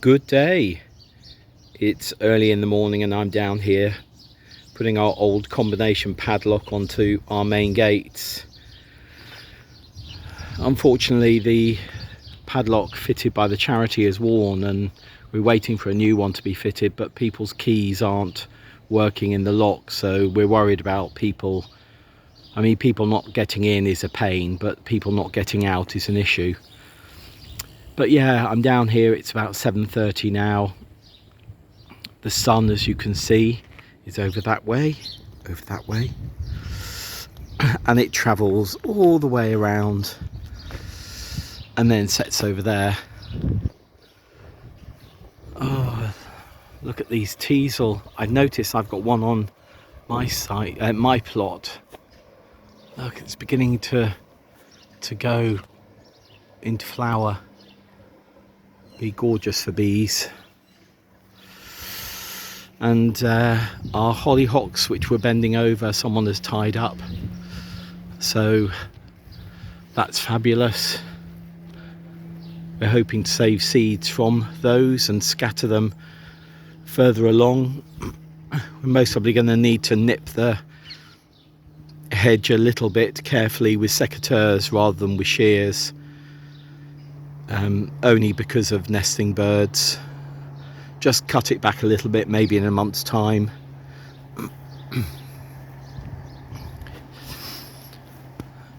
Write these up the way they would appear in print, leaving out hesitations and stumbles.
Good day. It's early in the morning and I'm down here putting our old combination padlock onto our main gates. Unfortunately, the padlock fitted by the charity is worn and we're waiting for a new one to be fitted, but people's keys aren't working in the lock, so we're worried about people. I mean, people not getting in is a pain, but people not getting out is an issue. But yeah, I'm down here. It's about 7:30 now. The sun, as you can see, is over that way, and it travels all the way around and then sets over there. Oh, look at these teasel. I've noticed I've got one on my site, my plot. Look, it's beginning to go into flower. Be gorgeous for bees. And our hollyhocks, which were bending over, someone has tied up, so that's fabulous. We're hoping to save seeds from those and scatter them further along. We're most probably going to need to nip the hedge a little bit carefully with secateurs rather than with shears, only because of nesting birds. Just cut it back a little bit, maybe in a month's time.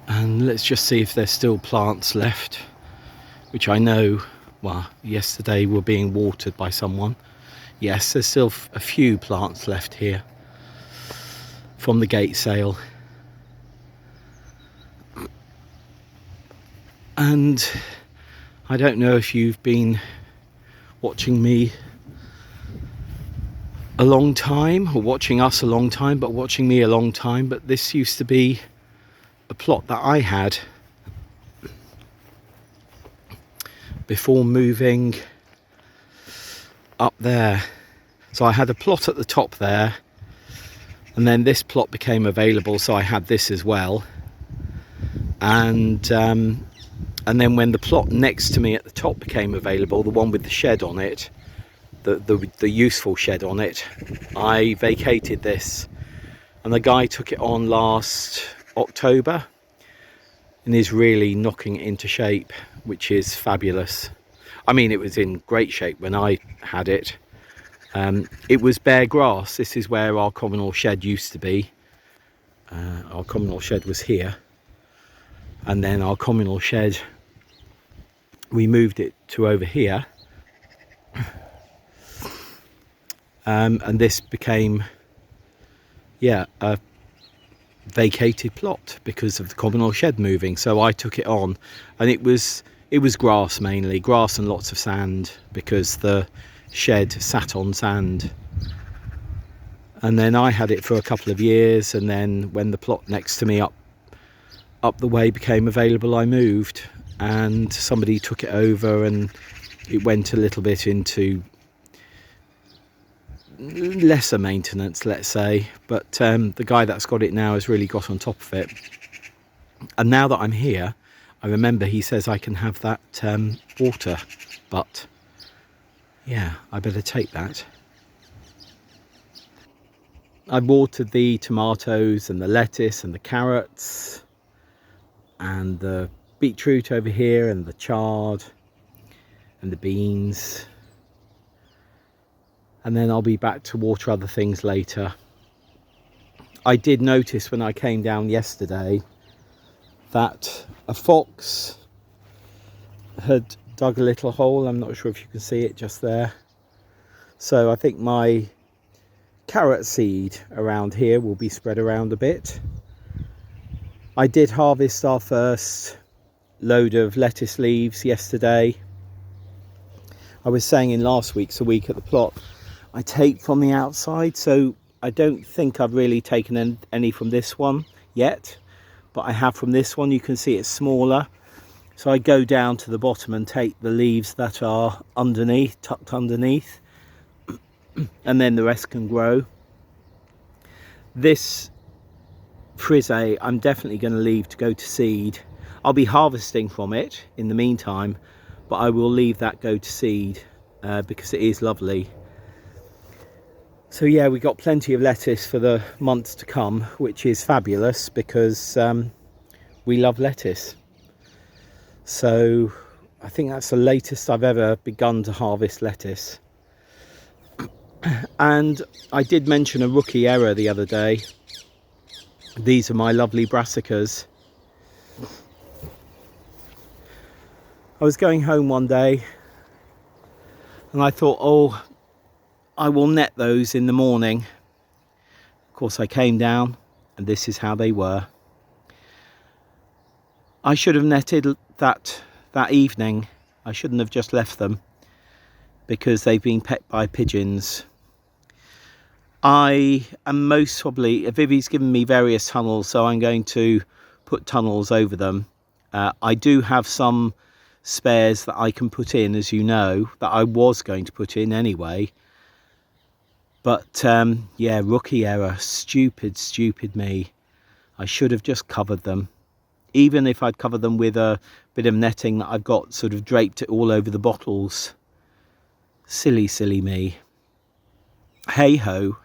And let's just see if there's still plants left, which I know, well, yesterday were being watered by someone. Yes, there's still a few plants left here from the gate sale. And I don't know if you've been watching me a long time, or watching us a long time, but watching me a long time, but this used to be a plot that I had before moving up there. So I had a plot at the top there, and then this plot became available, so I had this as well. And then when the plot next to me at the top became available, the one with the shed on it, the useful shed on it, I vacated this, and the guy took it on last October and is really knocking it into shape, which is fabulous. I mean, it was in great shape when I had it. It was bare grass. This is where our communal shed used to be. Our communal shed was here, and then our communal shed, we moved it to over here, and this became, yeah, a vacated plot because of the communal shed moving. So I took it on, and it was grass, mainly grass and lots of sand, because the shed sat on sand. And then I had it for a couple of years, and then when the plot next to me up the way became available, I moved, and somebody took it over, and it went a little bit into lesser maintenance, let's say, but the guy that's got it now has really got on top of it. And now that I'm here, I remember he says I can have that water, but yeah, I better take that. I watered the tomatoes and the lettuce and the carrots and the beetroot over here and the chard and the beans, and then I'll be back to water other things later. I did notice when I came down yesterday that a fox had dug a little hole. I'm not sure if you can see it just there. So I think my carrot seed around here will be spread around a bit. I did harvest our first load of lettuce leaves yesterday. I was saying in last week's A Week at the Plot, I take from the outside, so I don't think I've really taken any from this one yet, but I have from this one. You can see it's smaller, so I go down to the bottom and take the leaves that are underneath, tucked underneath, and then the rest can grow. This frisee I'm definitely going to leave to go to seed. I'll be harvesting from it in the meantime, but I will leave that go to seed because it is lovely. So yeah, we got plenty of lettuce for the months to come, which is fabulous because we love lettuce. So I think that's the latest I've ever begun to harvest lettuce. And I did mention a rookie error the other day. These are my lovely brassicas. I was going home one day and I thought, oh, I will net those in the morning. Of course, I came down and this is how they were. I should have netted that evening. I shouldn't have just left them because they've been pecked by pigeons. I am most probably, Vivi's given me various tunnels, so I'm going to put tunnels over them. I do have some spares that I can put in, as you know, that I was going to put in anyway. But yeah, rookie error. Stupid me. I should have just covered them. Even if I'd covered them with a bit of netting that I've got sort of draped it all over the bottles. Silly me. Hey ho.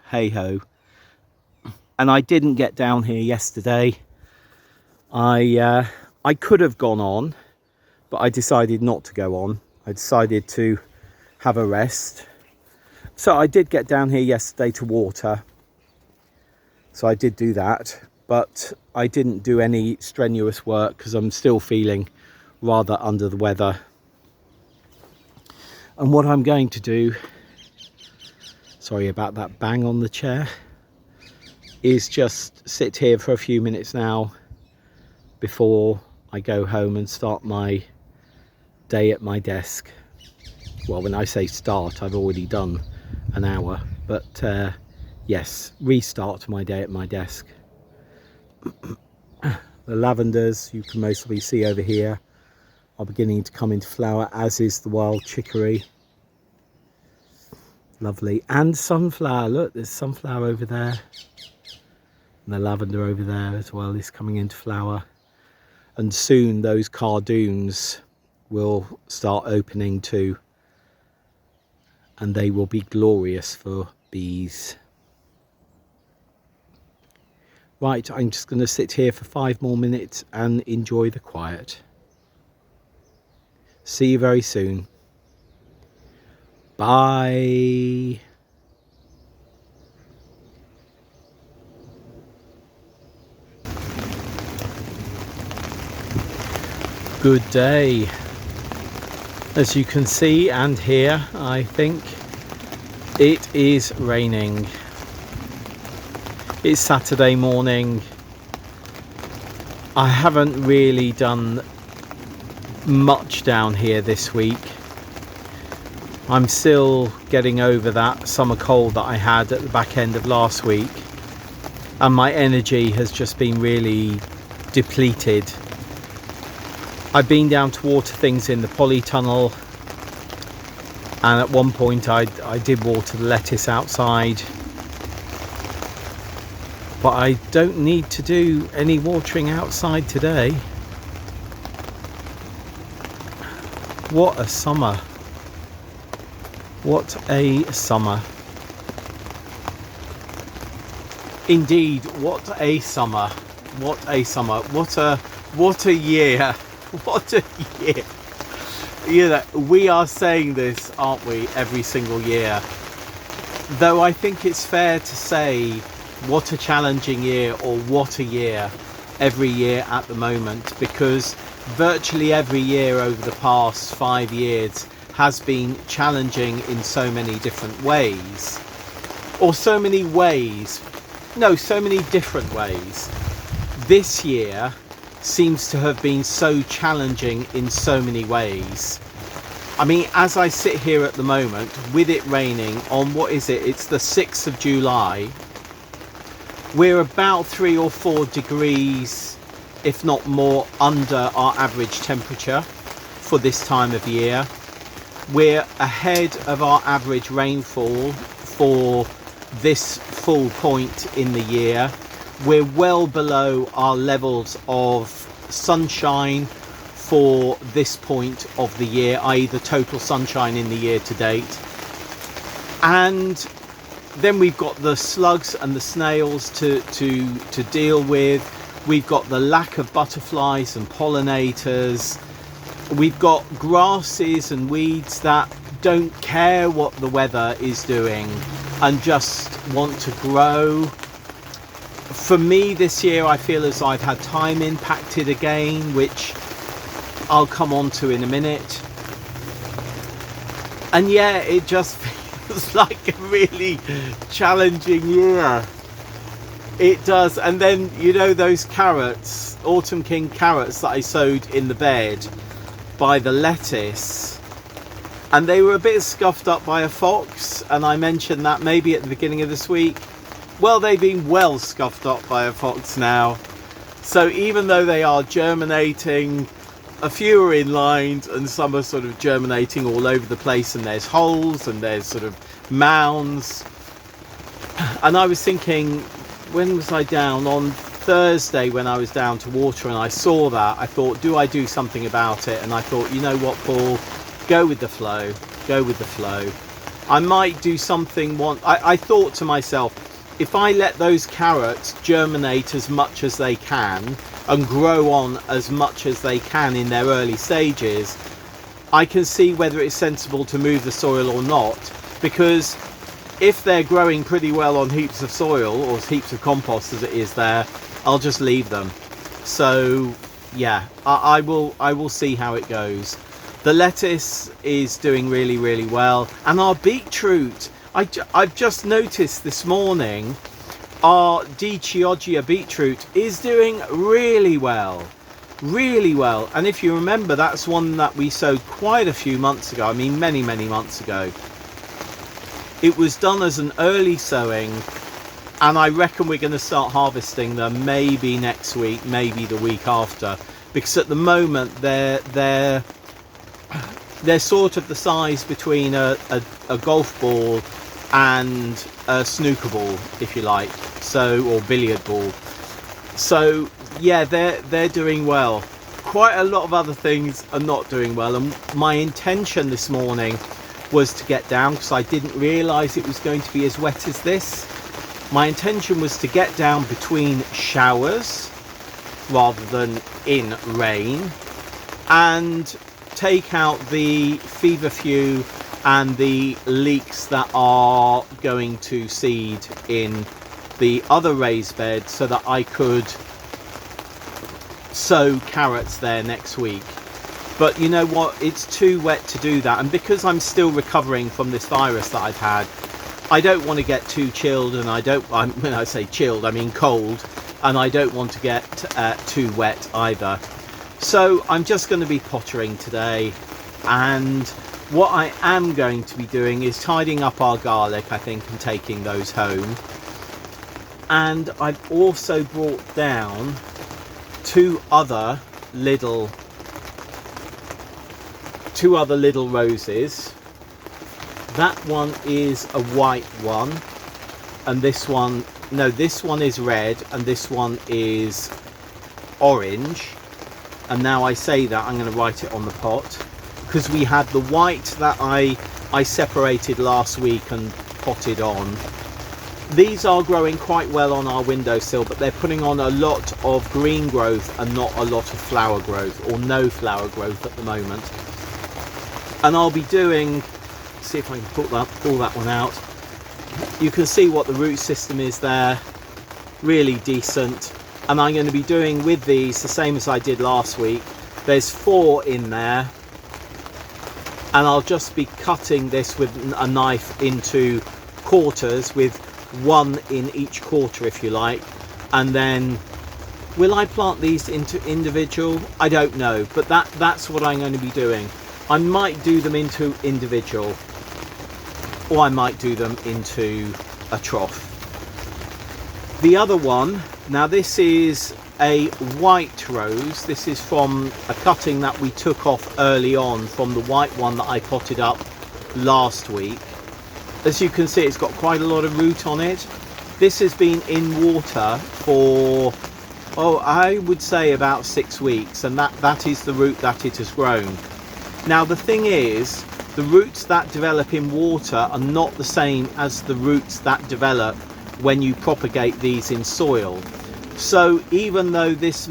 And I didn't get down here yesterday. I could have gone on, but I decided not to go on. I decided to have a rest. So I did get down here yesterday to water. So I did do that, but I didn't do any strenuous work because I'm still feeling rather under the weather. And what I'm going to do, sorry about that bang on the chair, is just sit here for a few minutes now before I go home and start my day at my desk. Well, when I say start, I've already done an hour, but yes, restart my day at my desk. The lavenders, you can mostly see over here, are beginning to come into flower, as is the wild chicory. Lovely. And sunflower, look, there's sunflower over there. And the lavender over there as well is coming into flower. And soon those cardoons will start opening too. And they will be glorious for bees. Right, I'm just going to sit here for 5 more minutes and enjoy the quiet. See you very soon. Bye. Good day. As you can see and hear, I think it is raining. It's Saturday morning. I haven't really done much down here this week. I'm still getting over that summer cold that I had at the back end of last week, and my energy has just been really depleted. I've been down to water things in the polytunnel, and at one point I did water the lettuce outside, but I don't need to do any watering outside today. What a summer. What a summer. Indeed, what a summer. What a summer. What a year. What a year. You know, we are saying this, aren't we, every single year. Though I think it's fair to say what a challenging year, or what a year, every year at the moment, because virtually every year over the past 5 years has been challenging in so many different ways, or so many different ways. This year seems to have been so challenging in so many ways. I mean, as I sit here at the moment with it raining on, what is it, it's the 6th of July, we're about 3 or 4 degrees, if not more, under our average temperature for this time of year. We're ahead of our average rainfall for this full point in the year. We're well below our levels of sunshine for this point of the year, i.e. the total sunshine in the year to date. And then we've got the slugs and the snails to deal with. We've got the lack of butterflies and pollinators. We've got grasses and weeds that don't care what the weather is doing and just want to grow. For me this year, I feel as I've had time impacted again, which I'll come on to in a minute. And yeah, it just feels like a really challenging year. It does. And then, you know, those carrots, Autumn King carrots that I sowed in the bed by the lettuce, and they were a bit scuffed up by a fox, and I mentioned that maybe at the beginning of this week. Well, they've been well scuffed up by a fox now. So even though they are germinating, a few are inlined and some are sort of germinating all over the place, and there's holes and there's sort of mounds. And I was thinking, when was I down? On Thursday, when I was down to water and I saw that, I thought, do I do something about it? And I thought, you know what, Paul, go with the flow, go with the flow. I might do something. I thought to myself, if I let those carrots germinate as much as they can and grow on as much as they can in their early stages, I can see whether it's sensible to move the soil or not. Because if they're growing pretty well on heaps of soil, or heaps of compost as it is there, I'll just leave them. So yeah, I will see how it goes. The lettuce is doing really, really well, and our beetroot, I've just noticed this morning, our D. Chioggia beetroot is doing really well, really well. And if you remember, that's one that we sowed quite a few months ago. I mean, many months ago. It was done as an early sowing, and I reckon we're going to start harvesting them maybe next week, maybe the week after, because at the moment they're sort of the size between a golf ball and a snooker ball, if you like, so, or billiard ball. So yeah, they're doing well. Quite a lot of other things are not doing well, and my intention this morning was to get down, because I didn't realize it was going to be as wet as this. My intention was to get down between showers rather than in rain, and take out the feverfew and the leeks that are going to seed in the other raised bed, so that I could sow carrots there next week. But you know what, it's too wet to do that, and because I'm still recovering from this virus that I've had, I don't want to get too chilled, and when I say chilled, I mean cold, and I don't want to get too wet either. So I'm just going to be pottering today, and what I am going to be doing is tidying up our garlic, I think, and taking those home. And I've also brought down two other little roses. That one is a white one, and this one is red, and this one is orange. And now I say that, I'm going to write it on the pot, because we had the white that I separated last week and potted on. These are growing quite well on our windowsill, but they're putting on a lot of green growth and not a lot of flower growth, or no flower growth at the moment. And I'll be doing, see if I can pull that one out. You can see what the root system is there, really decent. And I'm going to be doing with these the same as I did last week. There's 4 in there, and I'll just be cutting this with a knife into quarters, with 1 in each quarter, if you like. And then will I plant these into individual? I don't know, but that's what I'm going to be doing. I might do them into individual, or I might do them into a trough. The other one, now this is a white rose. This is from a cutting that we took off early on from the white one that I potted up last week. As you can see, it's got quite a lot of root on it. This has been in water for Oh, I would say about 6 weeks, and that is the root that it has grown. Now the thing is, the roots that develop in water are not the same as the roots that develop when you propagate these in soil. So even though these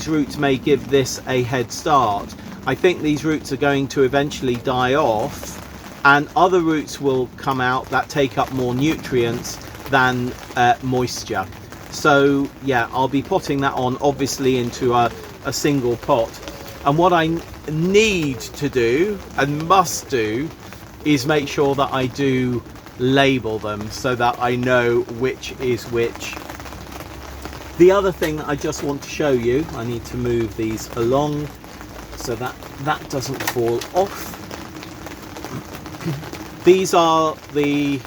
roots may give this a head start, I think these roots are going to eventually die off, and other roots will come out that take up more nutrients than moisture. So yeah, I'll be potting that on obviously into a single pot. And what I need to do and must do is make sure that I do label them so that I know which is which. The other thing that I just want to show you, I need to move these along so that doesn't fall off. These are the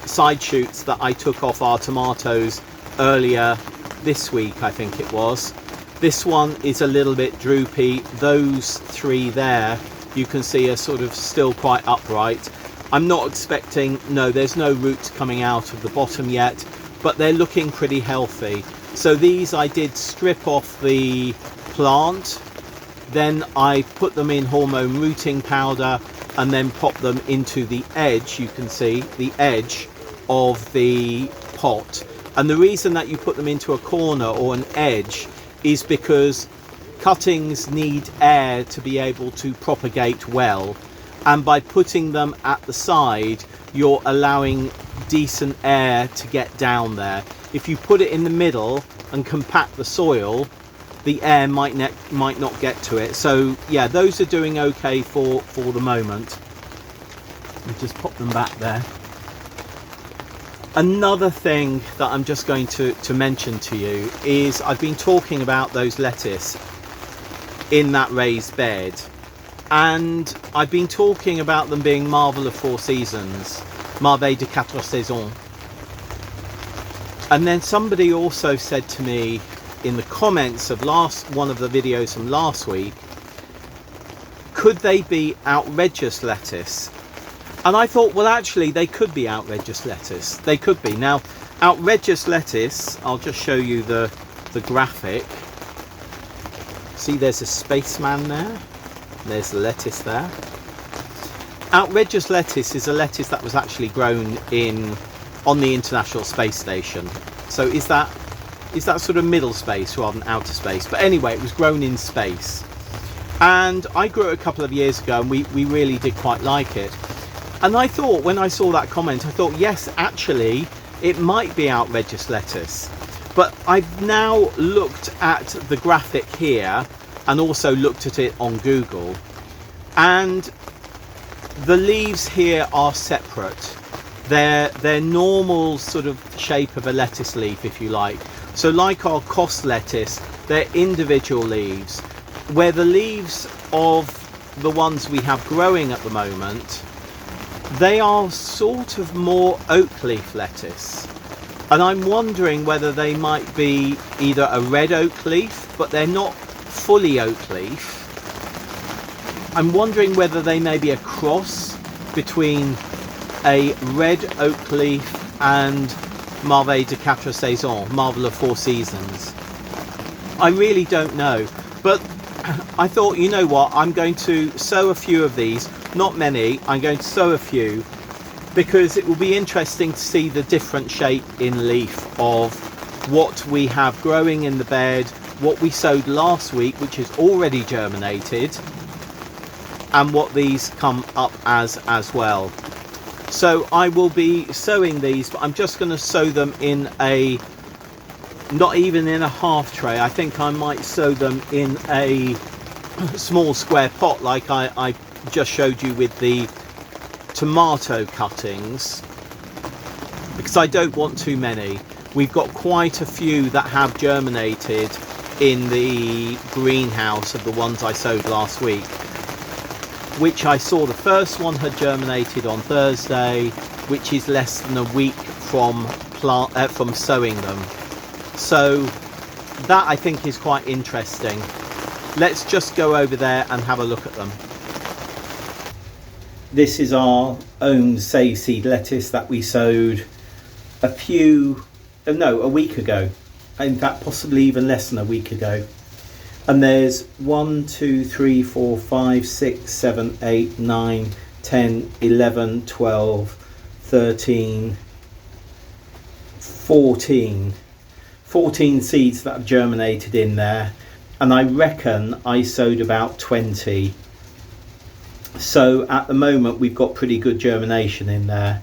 side shoots that I took off our tomatoes earlier this week, I think it was. This one is a little bit droopy. Those three there you can see are sort of still quite upright. I'm not expecting, no, there's no roots coming out of the bottom yet, but they're looking pretty healthy. So these I did strip off the plant, then I put them in hormone rooting powder and then pop them into the edge, you can see the edge of the pot. And the reason that you put them into a corner or an edge is because cuttings need air to be able to propagate well, and by putting them at the side you're allowing decent air to get down there. If you put it in the middle and compact the soil, the air might not get to it. So yeah, those are doing okay for the moment. Let me just pop them back there. Another thing that I'm just going to mention to you is I've been talking about those lettuce in that raised bed, and I've been talking about them being Marvel of 4 seasons, Merveille de 4 saisons. And then somebody also said to me in the comments of one of the videos from last week, could they be outrageous lettuce? And I thought, well, actually they could be outrageous lettuce. They could be. Now, outrageous lettuce, I'll just show you the graphic. See, there's a spaceman there. There's the lettuce there. Outrageous lettuce is a lettuce that was actually grown on the International Space Station. So is that sort of middle space rather than outer space? But anyway, it was grown in space. And I grew it a couple of years ago, and we really did quite like it. And I thought, when I saw that comment, I thought, yes, actually, it might be outrageous lettuce. But I've now looked at the graphic here and also looked at it on Google. And the leaves here are separate. They're normal sort of shape of a lettuce leaf, if you like. So like our cost lettuce, they're individual leaves. Where the leaves of the ones we have growing at the moment, they are sort of more oak leaf lettuce, and I'm wondering whether they might be either a red oak leaf, but they're not fully oak leaf. I'm wondering whether they may be a cross between a red oak leaf and Merveille de 4 saisons, Marvel of 4 seasons. I really don't know, but I thought, you know what, I'm going to sow a few of these. Not many, I'm going to sow a few, because it will be interesting to see the different shape in leaf of what we have growing in the bed, what we sowed last week, which is already germinated, and what these come up as well. So I will be sowing these, but I'm just going to sow them in not even in a half tray. I think I might sow them in a small square pot like I just showed you with the tomato cuttings, because I don't want too many. We've got quite a few that have germinated in the greenhouse of the ones I sowed last week, which I saw the first one had germinated on Thursday, which is less than a week from sowing them. So that I think is quite interesting. Let's just go over there and have a look at them. This is our own save seed lettuce that we sowed a week ago. in fact possibly even less than a week ago. And there's 1, 2, 3, 4, 5, 6, 7, 8, 9, 10, 11, 12, 13, 14 seeds that have germinated in there, and I reckon I sowed about 20. So at the moment we've got pretty good germination in there.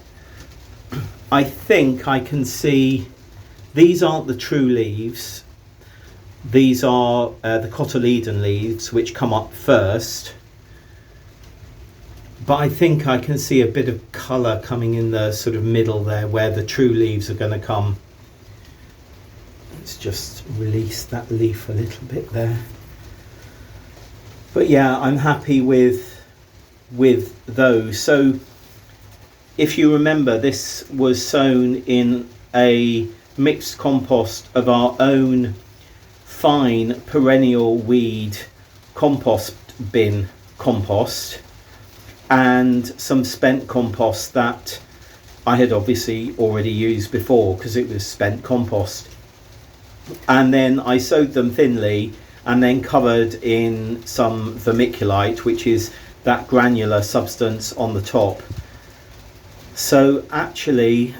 I think I can see these aren't the true leaves. These are the cotyledon leaves, which come up first. But I think I can see a bit of colour coming in the sort of middle there where the true leaves are going to come. Let's just release that leaf a little bit there. But yeah, I'm happy with those. So if you remember, this was sown in a mixed compost of our own fine perennial weed compost bin compost and some spent compost that I had obviously already used before because it was spent compost. And then I sowed them thinly and then covered in some vermiculite, which is that granular substance on the top. So actually,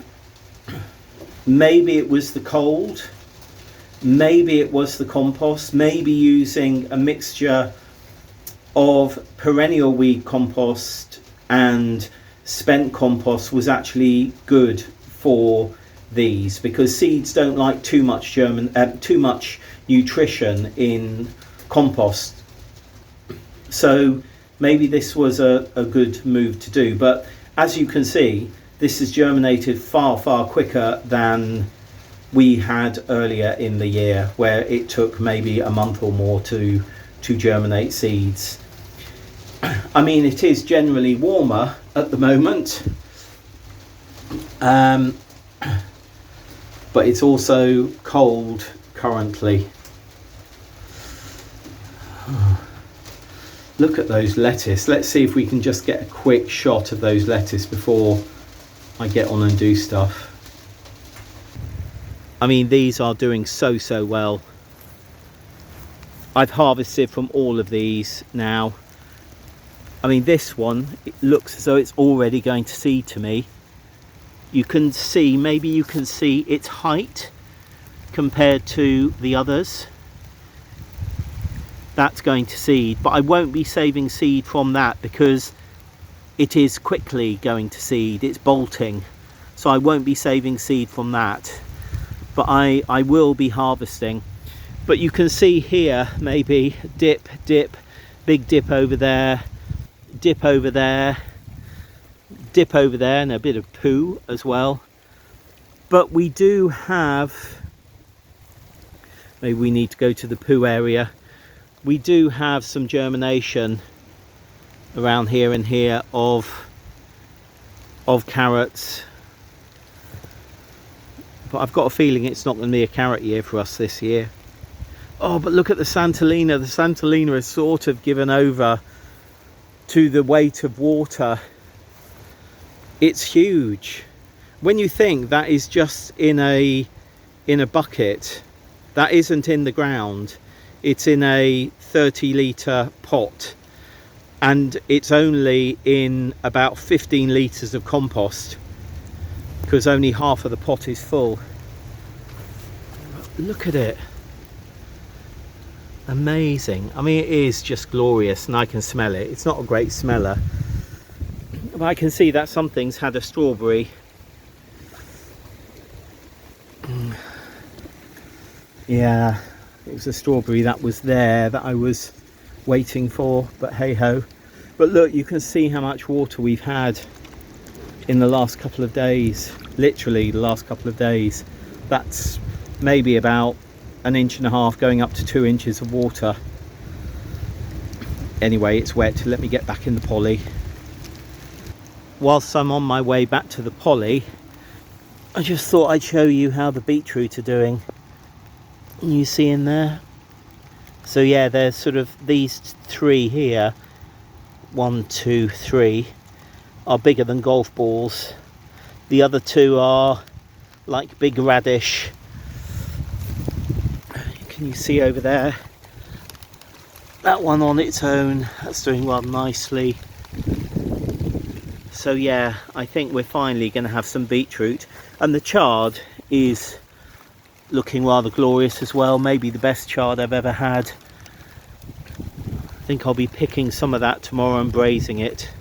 maybe it was the cold, maybe it was the compost, maybe using a mixture of perennial weed compost and spent compost was actually good for these, because seeds don't like too much nutrition in compost. So maybe this was a good move to do. But as you can see, this has germinated far quicker than we had earlier in the year, where it took maybe a month or more to germinate seeds. I mean, it is generally warmer at the moment, but it's also cold currently. Look at those lettuce. Let's see if we can just get a quick shot of those lettuce before I get on and do stuff. I mean, these are doing so well. I've harvested from all of these now. I mean, this one, it looks as though it's already going to seed to me. You can see, maybe you can see its height compared to the others. That's going to seed, but I won't be saving seed from that because it is quickly going to seed. It's bolting, so I won't be saving seed from that, but I will be harvesting. But you can see here, maybe dip, big dip over there, dip over there, dip over there, and a bit of poo as well. But we do have, maybe we need to go to the poo area. We do have some germination around here and here of carrots, but I've got a feeling it's not going to be a carrot year for us this year. Oh, but look at the Santolina. The Santolina has sort of given over to the weight of water. It's huge. When you think that is just in a bucket, that isn't in the ground. It's in a 30-litre pot, and it's only in about 15 litres of compost because only half of the pot is full. Look at it. Amazing. I mean, it is just glorious, and I can smell it. It's not a great smeller, but I can see that something's had a strawberry. Yeah, it was a strawberry that was there that I was waiting for, but hey ho. But look, you can see how much water we've had in the last couple of days. Literally the last couple of days. That's maybe about 1.5 inches going up to 2 inches of water. Anyway, it's wet. Let me get back in the poly. Whilst I'm on my way back to the poly, I just thought I'd show you how the beetroot are doing. You see in there? So yeah, there's sort of these three here, 1, 2, 3, are bigger than golf balls. The other two are like big radish. Can you see over there? That one on its own, that's doing well nicely. So yeah, I think we're finally going to have some beetroot, and the chard is looking rather glorious as well. Maybe the best chard I've ever had. I think I'll be picking some of that tomorrow and braising it.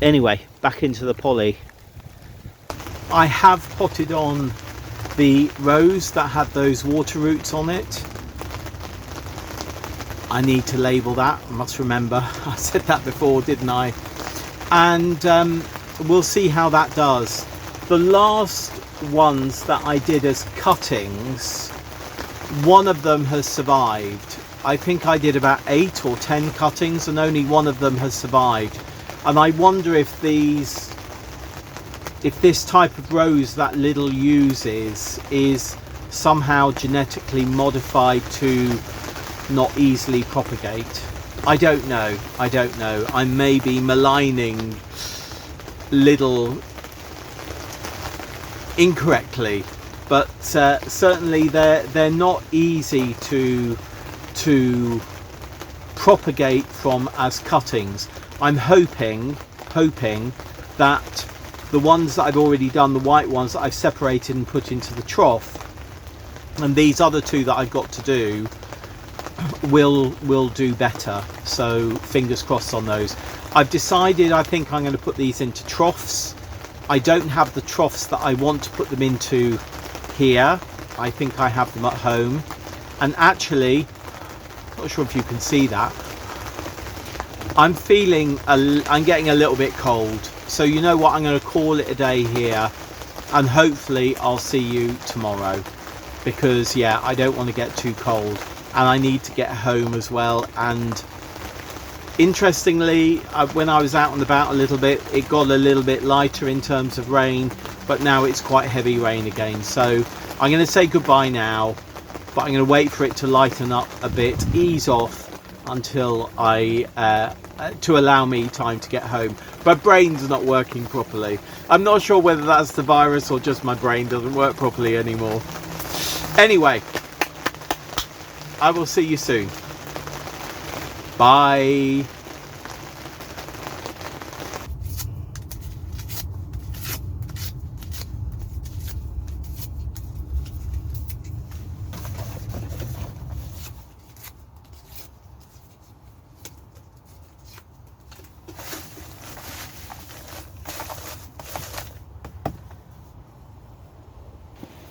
Anyway, back into the poly. I have potted on the rose that had those water roots on it. I need to label that, I must remember. I said that before, didn't I? And we'll see how that does. The last ones that I did as cuttings, one of them has survived. I think I did about 8 or 10 cuttings and only one of them has survived. And I wonder if this type of rose that Lidl uses is somehow genetically modified to not easily propagate. I don't know. I may be maligning Lidl incorrectly, but certainly they're not easy to propagate from as cuttings. I'm hoping that the ones that I've already done, the white ones that I've separated and put into the trough, and these other 2 that I've got to do will do better. So fingers crossed on those. I've decided I think I'm going to put these into troughs. I don't have the troughs that I want to put them into here. I think I have them at home, and actually not sure if you can see that, I'm getting a little bit cold. So you know what, I'm going to call it a day here, and hopefully I'll see you tomorrow, because yeah, I don't want to get too cold and I need to get home as well. And interestingly, when I was out and about a little bit, it got a little bit lighter in terms of rain, but now it's quite heavy rain again. So I'm going to say goodbye now, but I'm going to wait for it to lighten up a bit, ease off until to allow me time to get home. My brain's not working properly. I'm not sure whether that's the virus or just my brain doesn't work properly anymore. Anyway, I will see you soon. Bye.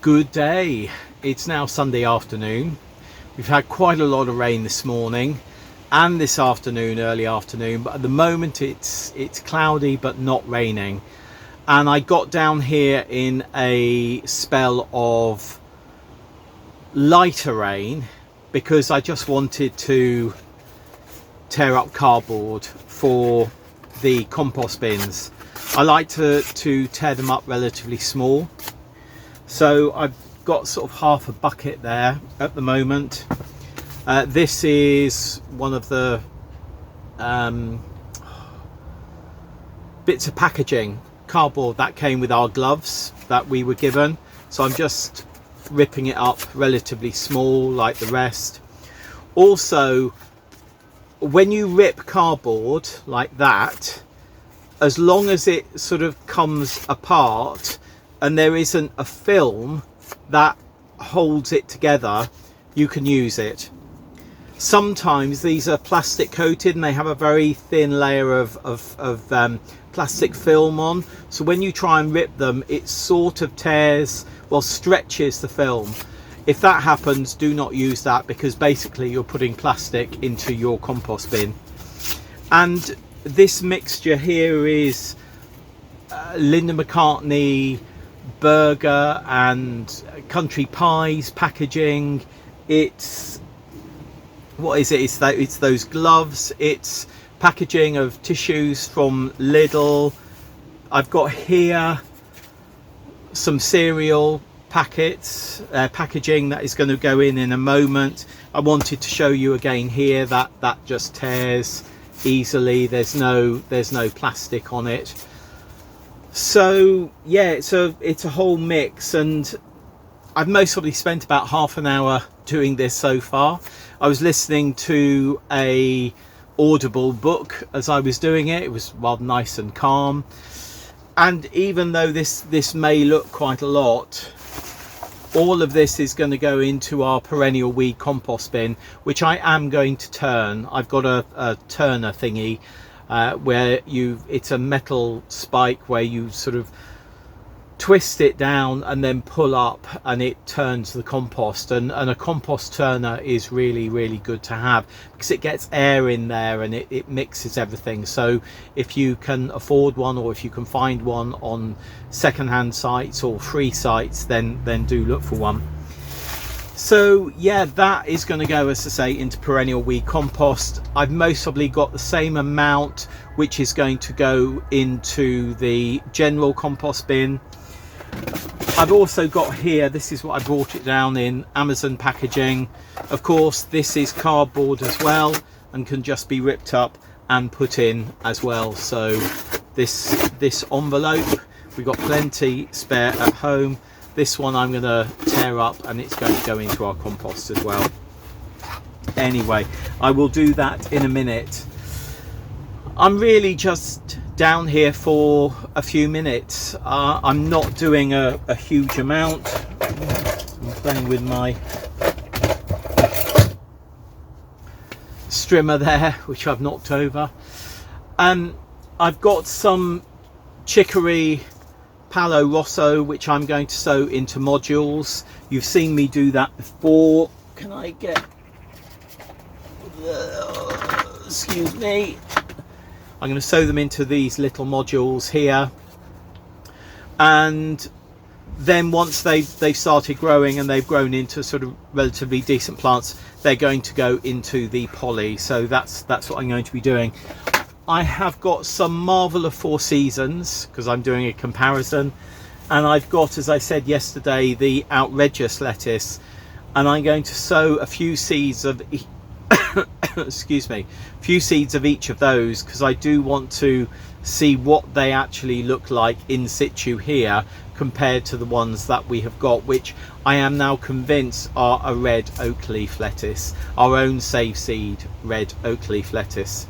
Good day. It's now Sunday afternoon. We've had quite a lot of rain this morning and this afternoon, early afternoon, but at the moment it's cloudy but not raining. And I got down here in a spell of lighter rain because I just wanted to tear up cardboard for the compost bins. I like to tear them up relatively small. So I've got sort of half a bucket there at the moment. This is one of the bits of packaging, cardboard that came with our gloves that we were given. So I'm just ripping it up relatively small like the rest. Also, when you rip cardboard like that, as long as it sort of comes apart and there isn't a film that holds it together, you can use it. Sometimes these are plastic coated and they have a very thin layer of plastic film on, so when you try and rip them, it sort of stretches the film. If that happens, do not use that, because basically you're putting plastic into your compost bin. And this mixture here is Linda McCartney burger and country pies packaging. It's, what is it? It's those gloves. It's packaging of tissues from Lidl. I've got here some cereal packets, packaging that is going to go in a moment. I wanted to show you again here that just tears easily. There's no plastic on it. So yeah, it's a whole mix, and I've mostly spent about half an hour doing this so far. I was listening to a Audible book as I was doing it. It was rather nice and calm. And even though this may look quite a lot, all of this is going to go into our perennial weed compost bin, which I am going to turn. I've got a turner thingy where it's a metal spike where you sort of twist it down and then pull up, and it turns the compost. And a compost turner is really, really good to have because it gets air in there and it mixes everything. So if you can afford one, or if you can find one on secondhand sites or free sites, then do look for one. So yeah, that is going to go, as I say, into perennial weed compost. I've most probably got the same amount which is going to go into the general compost bin. I've also got here, this is what I brought it down in Amazon packaging. Of course, this is cardboard as well and can just be ripped up and put in as well. So this envelope, we've got plenty spare at home. This one I'm going to tear up and it's going to go into our compost as well. Anyway, I will do that in a minute. I'm really just down here for a few minutes. I'm not doing a huge amount. I'm playing with my strimmer there, which I've knocked over. I've got some chicory Palo Rosso, which I'm going to sow into modules. You've seen me do that before. Can I get... excuse me. I'm going to sow them into these little modules here, and then once they've started growing and they've grown into sort of relatively decent plants, they're going to go into the poly. So that's what I'm going to be doing. I have got some Marvel of Four Seasons because I'm doing a comparison, and I've got, as I said yesterday, the outrageous lettuce, and I'm going to sow a few seeds of excuse me, a few seeds of each of those, because I do want to see what they actually look like in situ here compared to the ones that we have got, which I am now convinced are a red oak leaf lettuce, our own save seed red oak leaf lettuce.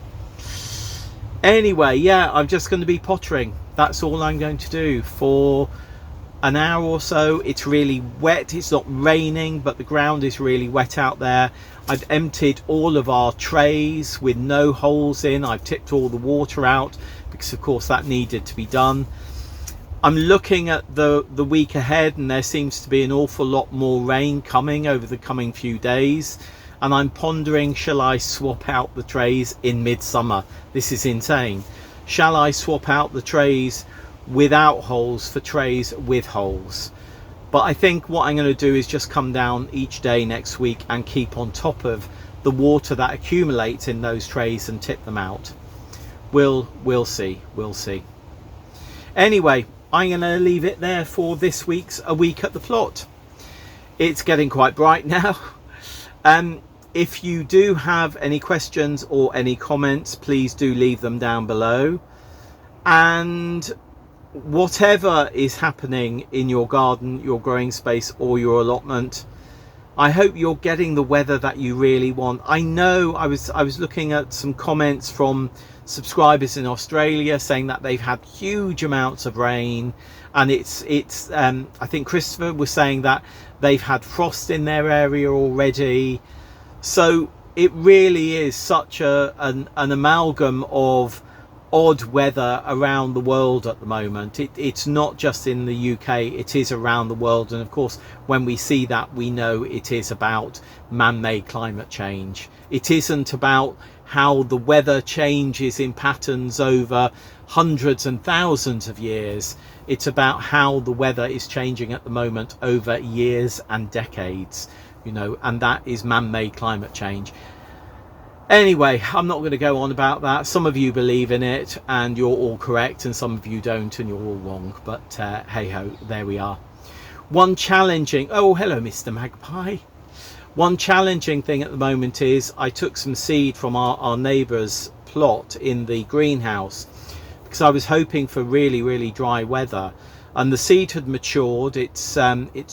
Anyway, yeah, I'm just going to be pottering. That's all I'm going to do for an hour or so. It's really wet. It's not raining, but the ground is really wet out there. I've emptied all of our trays with no holes in. I've tipped all the water out because of course that needed to be done. I'm looking at the week ahead, and there seems to be an awful lot more rain coming over the coming few days, and I'm pondering, shall I swap out the trays in midsummer? This is insane. Shall I swap out the trays without holes for trays with holes? But I think what I'm going to do is just come down each day next week and keep on top of the water that accumulates in those trays and tip them out. We'll see. Anyway, I'm going to leave it there for this week's A Week at the Plot. It's getting quite bright now. If you do have any questions or any comments, please do leave them down below. And whatever is happening in your garden, your growing space, or your allotment, I hope you're getting the weather that you really want. I know I was looking at some comments from subscribers in Australia saying that they've had huge amounts of rain, and it's I think Christopher was saying that they've had frost in their area already. So it really is such an amalgam of odd weather around the world at the moment. It's not just in the UK, it is around the world. And of course, when we see that, we know it is about man-made climate change. It isn't about how the weather changes in patterns over hundreds and thousands of years. It's about how the weather is changing at the moment over years and decades, you know, and that is man-made climate change. Anyway, I'm not going to go on about that. Some of you believe in it and you're all correct, and some of you don't and you're all wrong. But hey ho, there we are. One challenging... Oh, hello, Mr. Magpie. One challenging thing at the moment is I took some seed from our neighbour's plot in the greenhouse because I was hoping for really, really dry weather. and the seed had matured. It's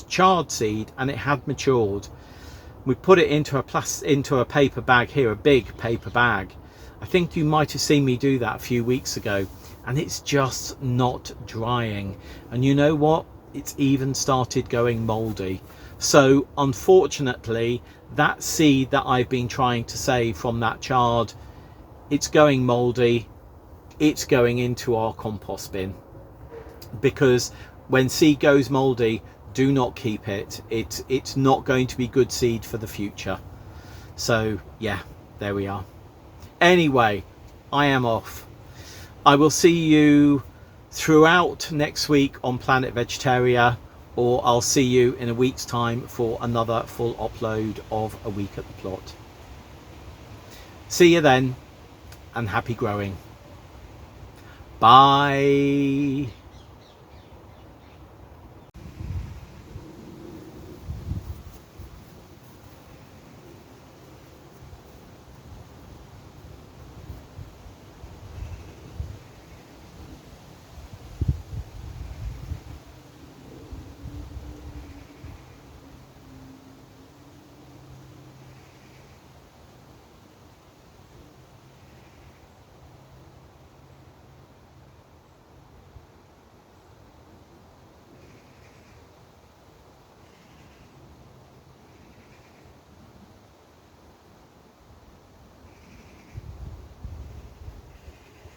chard seed, and it had matured. We put it into a paper bag here, a big paper bag. I think you might have seen me do that a few weeks ago, and it's just not drying. And you know what? It's even started going moldy. So unfortunately, that seed that I've been trying to save from that chard, it's going moldy. It's going into our compost bin, because when seed goes moldy, do not keep it. It's not going to be good seed for the future. So yeah, there we are. Anyway, I am off. I will see you throughout next week on Planet Vegetaria, or I'll see you in a week's time for another full upload of A Week at the Plot. See you then, and happy growing. Bye.